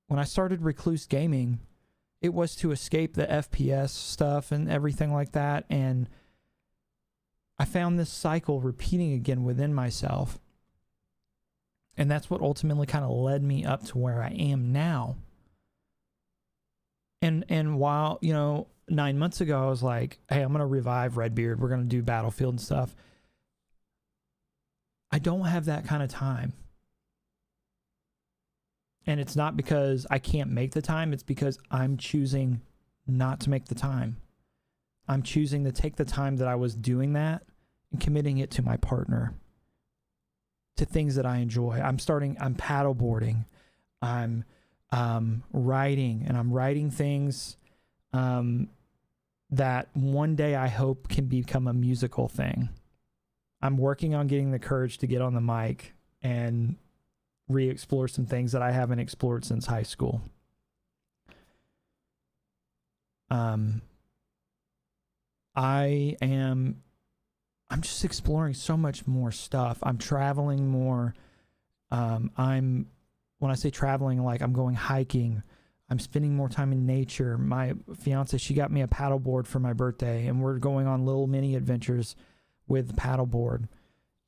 When I started Recluse Gaming, it was to escape the FPS stuff and everything like that. And I found this cycle repeating again within myself. And that's what ultimately kind of led me up to where I am now. And while, 9 months ago, I was like, hey, I'm going to revive Redbeard. We're going to do Battlefield and stuff. I don't have that kind of time. And it's not because I can't make the time. It's because I'm choosing not to make the time. I'm choosing to take the time that I was doing that and committing it to my partner, to things that I enjoy. I'm paddleboarding. I'm writing, and I'm writing things that one day I hope can become a musical thing. I'm working on getting the courage to get on the mic and re-explore some things that I haven't explored since high school. I'm just exploring so much more stuff. I'm traveling more. When I say traveling, like I'm going hiking. I'm spending more time in nature. My fiance, she got me a paddleboard for my birthday, and we're going on little mini adventures with the paddleboard.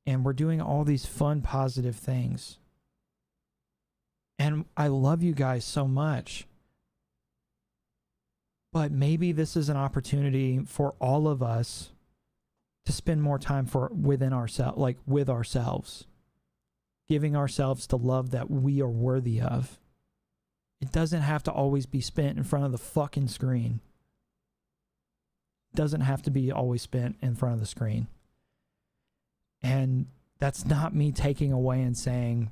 And we're doing all these fun, positive things. And I love you guys so much. But maybe this is an opportunity for all of us to spend more time with ourselves, giving ourselves the love that we are worthy of. It doesn't have to always be spent in front of the fucking screen. It doesn't have to be always spent in front of the screen. And that's not me taking away and saying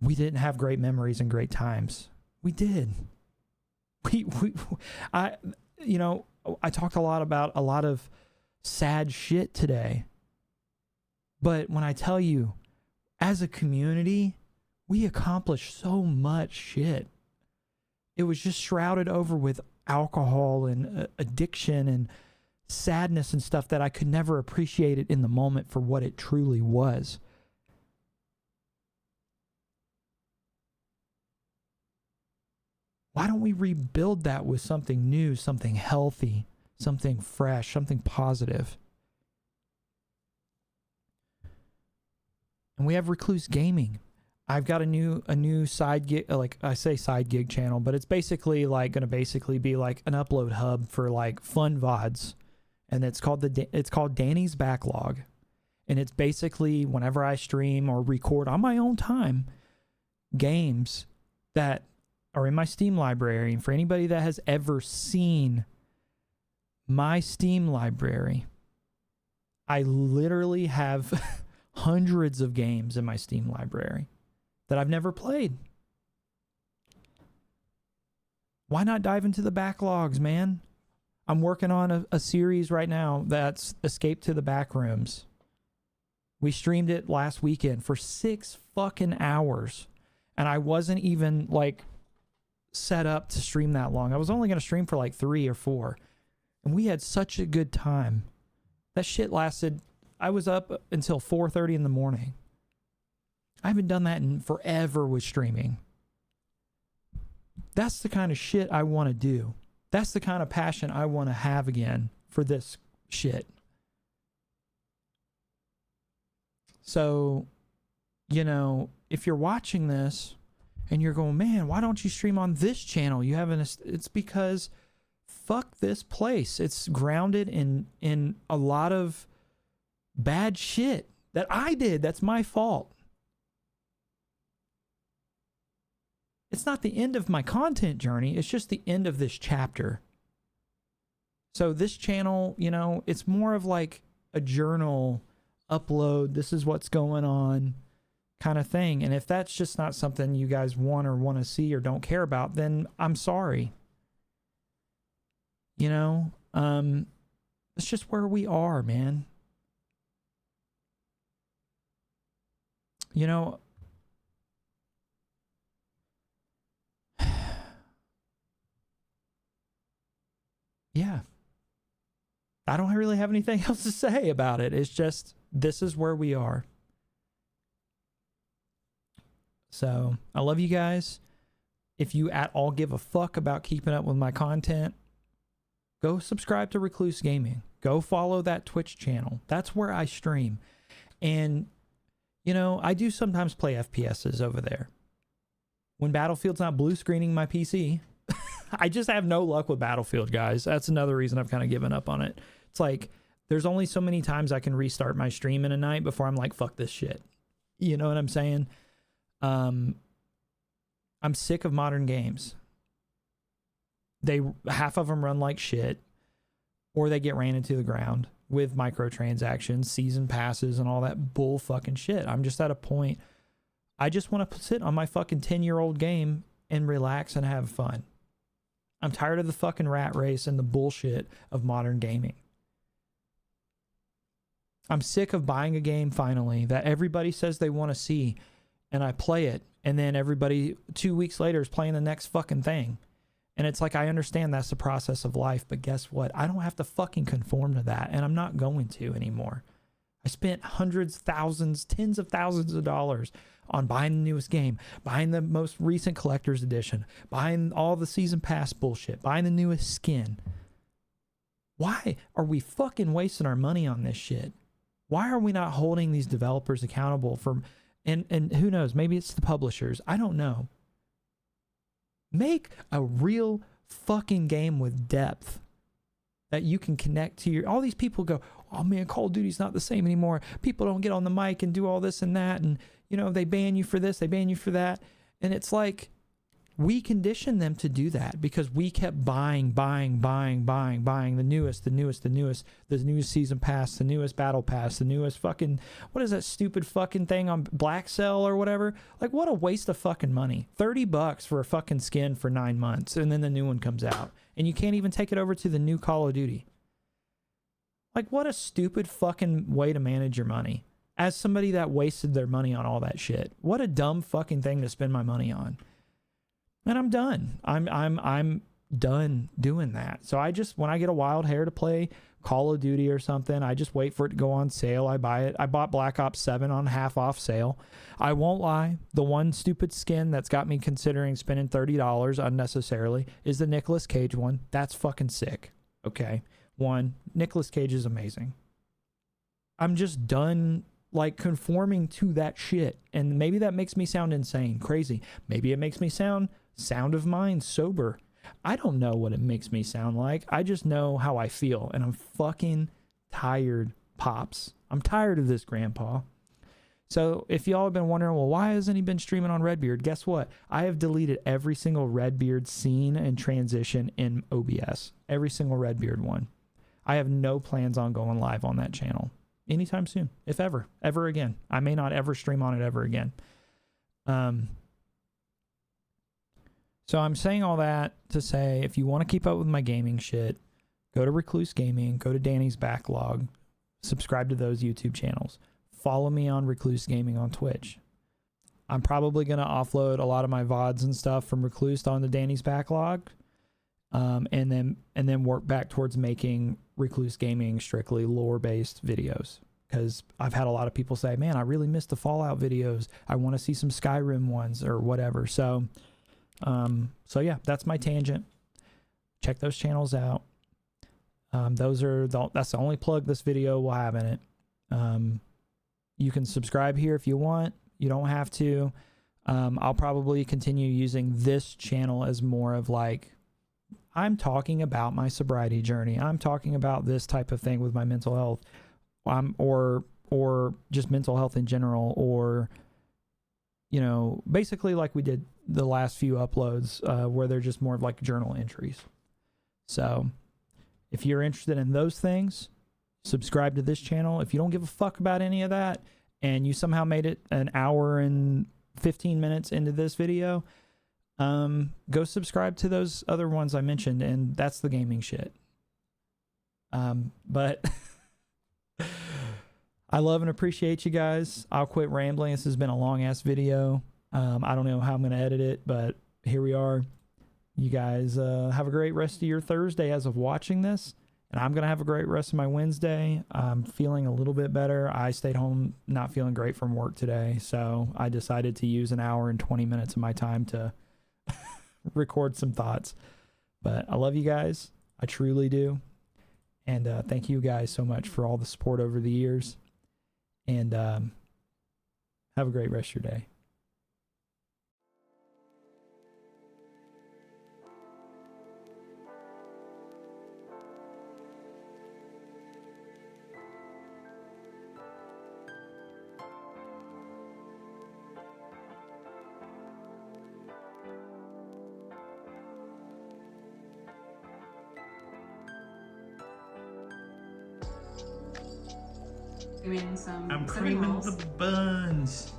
we didn't have great memories and great times. We did. we I you know, I talked a lot about a lot of sad shit today. But when I tell you, as a community, we accomplished so much shit. It was just shrouded over with alcohol and addiction and sadness and stuff that I could never appreciate it in the moment for what it truly was. Why don't we rebuild that with something new, something healthy, something fresh, something positive? And we have Recluse Gaming. I've got a new side gig, like I say side gig channel, but it's basically like going to basically be like an upload hub for like fun VODs. And it's called Danny's Backlog. And it's basically whenever I stream or record on my own time games that are in my Steam library. And for anybody that has ever seen my Steam library, I literally have hundreds of games in my Steam library that I've never played. Why not dive into the backlogs, man? I'm working on a series right now that's Escape to the Backrooms. We streamed it last weekend for 6 fucking hours. And I wasn't even like set up to stream that long. I was only going to stream for like 3 or 4. And we had such a good time. That shit lasted, I was up until 4:30 in the morning. I haven't done that in forever with streaming. That's the kind of shit I want to do. That's the kind of passion I want to have again for this shit. So, you know, if you're watching this and you're going, man, why don't you stream on this channel? You haven't. It's because fuck this place. It's grounded in a lot of bad shit that I did. That's my fault. It's not the end of my content journey. It's just the end of this chapter. So this channel, you know, it's more of like a journal upload. This is what's going on kind of thing. And if that's just not something you guys want to see or don't care about, then I'm sorry. You know, it's just where we are, man. You know, yeah. I don't really have anything else to say about it. It's just, this is where we are. So, I love you guys. If you at all give a fuck about keeping up with my content, go subscribe to Recluse Gaming. Go follow that Twitch channel. That's where I stream. And, you know, I do sometimes play FPSs over there. When Battlefield's not blue screening my PC, I just have no luck with Battlefield, guys. That's another reason I've kind of given up on it. It's like, there's only so many times I can restart my stream in a night before I'm like, fuck this shit. You know what I'm saying? I'm sick of modern games. Half of them run like shit, or they get ran into the ground with microtransactions, season passes, and all that bull fucking shit. I'm just at a point, I just want to sit on my fucking 10-year-old game and relax and have fun. I'm tired of the fucking rat race and the bullshit of modern gaming. I'm sick of buying a game finally that everybody says they want to see, and I play it, and then everybody 2 weeks later is playing the next fucking thing. And it's like, I understand that's the process of life, but guess what? I don't have to fucking conform to that, and I'm not going to anymore. I spent hundreds, thousands, tens of thousands of dollars on buying the newest game, buying the most recent collector's edition, buying all the season pass bullshit, buying the newest skin. Why are we fucking wasting our money on this shit? Why are we not holding these developers accountable for, and who knows, maybe it's the publishers. I don't know. Make a real fucking game with depth that you can connect to all these people go, oh man, Call of Duty's not the same anymore. People don't get on the mic and do all this and that. And, you know, they ban you for this, they ban you for that. And it's like, We conditioned them to do that because we kept buying the newest, the newest season pass, the newest battle pass, the newest fucking, what is that stupid fucking thing on Black Cell or whatever? Like, what a waste of fucking money. $30 for a fucking skin for 9 months, and then the new one comes out, and you can't even take it over to the new Call of Duty. Like, what a stupid fucking way to manage your money. As somebody that wasted their money on all that shit, what a dumb fucking thing to spend my money on. And I'm done. I'm done doing that. So I just, when I get a wild hair to play Call of Duty or something, I just wait for it to go on sale. I buy it. I bought Black Ops 7 on half off sale. I won't lie. The one stupid skin that's got me considering spending $30 unnecessarily is the Nicolas Cage one. That's fucking sick. Okay. One, Nicolas Cage is amazing. I'm just done like conforming to that shit. And maybe that makes me sound insane, crazy. Maybe it makes me sound of mind, sober. I don't know what it makes me sound like. I just know how I feel. And I'm fucking tired, Pops. I'm tired of this, Grandpa. So if y'all have been wondering, well, why hasn't he been streaming on Redbeard? Guess what? I have deleted every single Redbeard scene and transition in OBS. Every single Redbeard one. I have no plans on going live on that channel anytime soon, if ever again. I may not ever stream on it ever again. So I'm saying all that to say, if you want to keep up with my gaming shit, go to Recluse Gaming, go to Danny's Backlog, subscribe to those YouTube channels. Follow me on Recluse Gaming on Twitch. I'm probably going to offload a lot of my VODs and stuff from Recluse onto Danny's Backlog, and then work back towards making Recluse Gaming strictly lore-based videos. Because I've had a lot of people say, man, I really missed the Fallout videos. I want to see some Skyrim ones or whatever. So yeah, that's my tangent. Check those channels out. That's the only plug this video will have in it. You can subscribe here if you want. You don't have to. I'll probably continue using this channel as more of like, I'm talking about my sobriety journey. I'm talking about this type of thing with my mental health, or just mental health in general, or, you know, basically like we did the last few uploads, where they're just more of like journal entries. So if you're interested in those things, subscribe to this channel. If you don't give a fuck about any of that and you somehow made it an hour and 15 minutes into this video, go subscribe to those other ones I mentioned, and that's the gaming shit. But I love and appreciate you guys. I'll quit rambling. This has been a long ass video. I don't know how I'm going to edit it, but here we are. You guys have a great rest of your Thursday as of watching this, and I'm going to have a great rest of my Wednesday. I'm feeling a little bit better. I stayed home not feeling great from work today, so I decided to use an hour and 20 minutes of my time to record some thoughts. But I love you guys. I truly do. And thank you guys so much for all the support over the years. And have a great rest of your day. Doing some I'm cinnamon creaming rolls. the buns,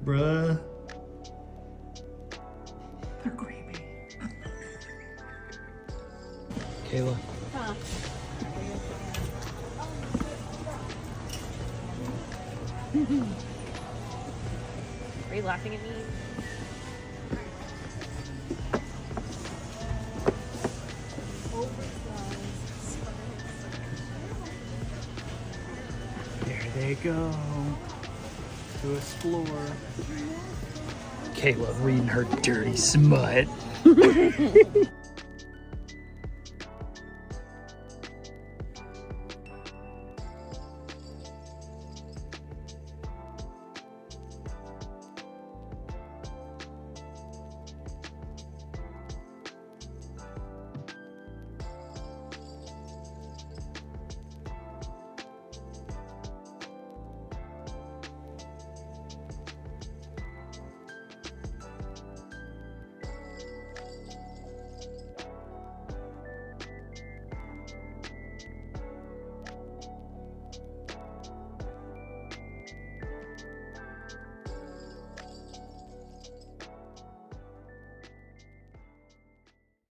bruh. They're creamy. Kayla. Huh. Are you laughing at me? There they go. To explore. Kayla reading her dirty smut.